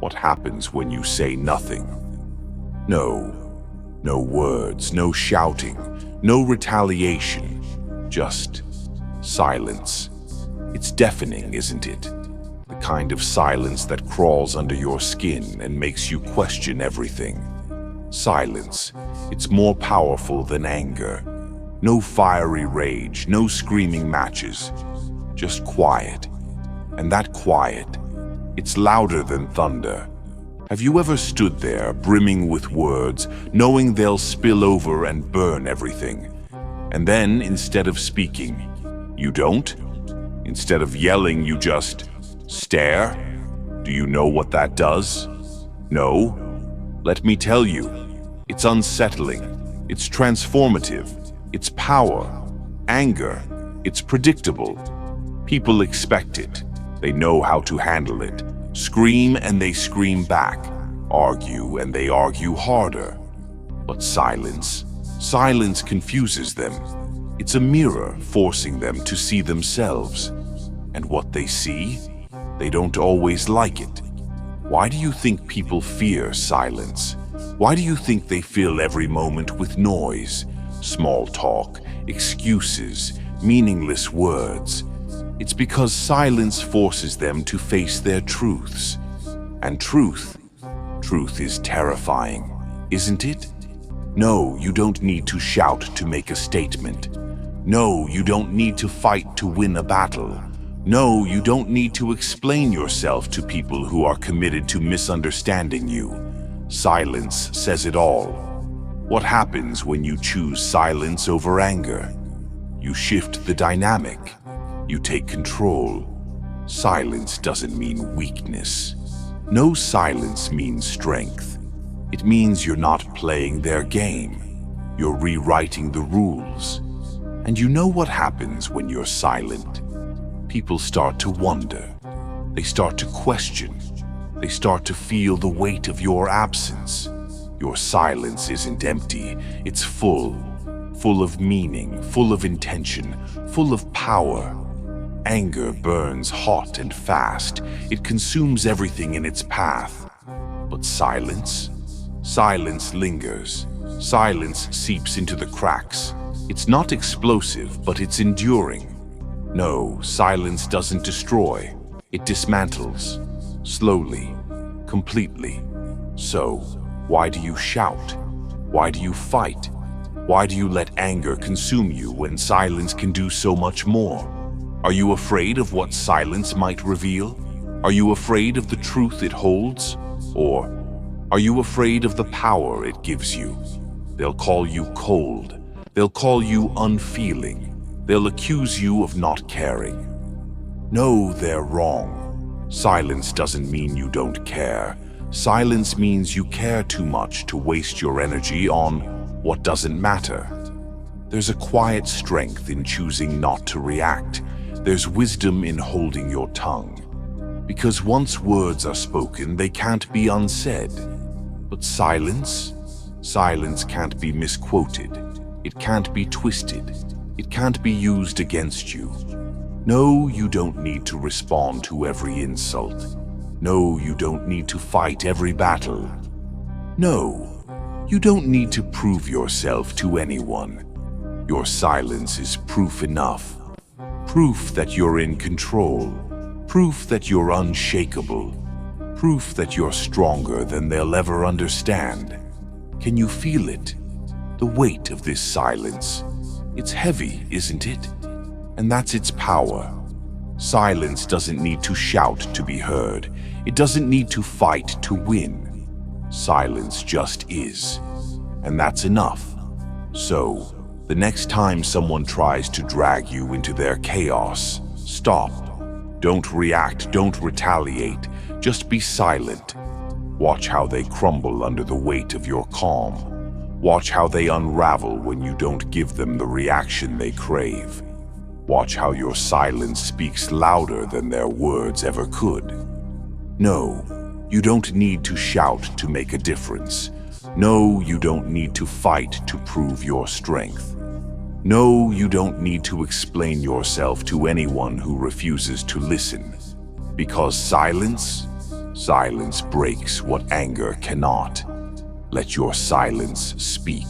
What happens when you say nothing? No words, no shouting, no retaliation, just silence. It's deafening, isn't it? The kind of silence that crawls under your skin and makes you question everything. Silence. It's more powerful than anger. No fiery rage, no screaming matches. Just quiet. And that quiet, it's louder than thunder. Have you ever stood there, brimming with words, knowing they'll spill over and burn everything? And then, instead of speaking, you don't? Instead of yelling, you just stare? Do you know what that does? No? Let me tell you. It's unsettling. It's transformative. It's power. Anger. It's predictable. People expect it. They know how to handle it. Scream and they scream back. Argue and they argue harder. But silence confuses them. It's a mirror forcing them to see themselves. And what they see, they don't always like it. Why do you think people fear silence? Why do you think they fill every moment with noise, small talk, excuses, meaningless words? It's because silence forces them to face their truths. And truth is terrifying, isn't it? No, you don't need to shout to make a statement. No, you don't need to fight to win a battle. No, you don't need to explain yourself to people who are committed to misunderstanding you. Silence says it all. What happens when you choose silence over anger? You shift the dynamic. You take control. Silence doesn't mean weakness. No silence means strength. It means you're not playing their game. You're rewriting the rules. And you know what happens when you're silent? People start to wonder. They start to question. They start to feel the weight of your absence. Your silence isn't empty. It's full of meaning, full of intention, full of power. Anger burns hot and fast. It consumes everything in its path. But silence lingers. Silence seeps into the cracks. It's not explosive, but it's enduring. No, silence doesn't destroy. It dismantles. Slowly. Completely. So, why do you shout? Why do you fight? Why do you let anger consume you when silence can do so much more? Are you afraid of what silence might reveal? Are you afraid of the truth it holds? Or are you afraid of the power it gives you? They'll call you cold. They'll call you unfeeling. They'll accuse you of not caring. No, they're wrong. Silence doesn't mean you don't care. Silence means you care too much to waste your energy on what doesn't matter. There's a quiet strength in choosing not to react. There's wisdom in holding your tongue. Because once words are spoken, they can't be unsaid. But silence can't be misquoted. It can't be twisted. It can't be used against you. No, you don't need to respond to every insult. No, you don't need to fight every battle. No, you don't need to prove yourself to anyone. Your silence is proof enough. Proof that you're in control. Proof that you're unshakable. Proof that you're stronger than they'll ever understand. Can you feel it? The weight of this silence. It's heavy, isn't it? And that's its power. Silence doesn't need to shout to be heard. It doesn't need to fight to win. Silence just is. And that's enough. So, the next time someone tries to drag you into their chaos, stop. Don't react, don't retaliate. Just be silent. Watch how they crumble under the weight of your calm. Watch how they unravel when you don't give them the reaction they crave. Watch how your silence speaks louder than their words ever could. No, you don't need to shout to make a difference. No, you don't need to fight to prove your strength. No, you don't need to explain yourself to anyone who refuses to listen. Because silence breaks what anger cannot. Let your silence speak.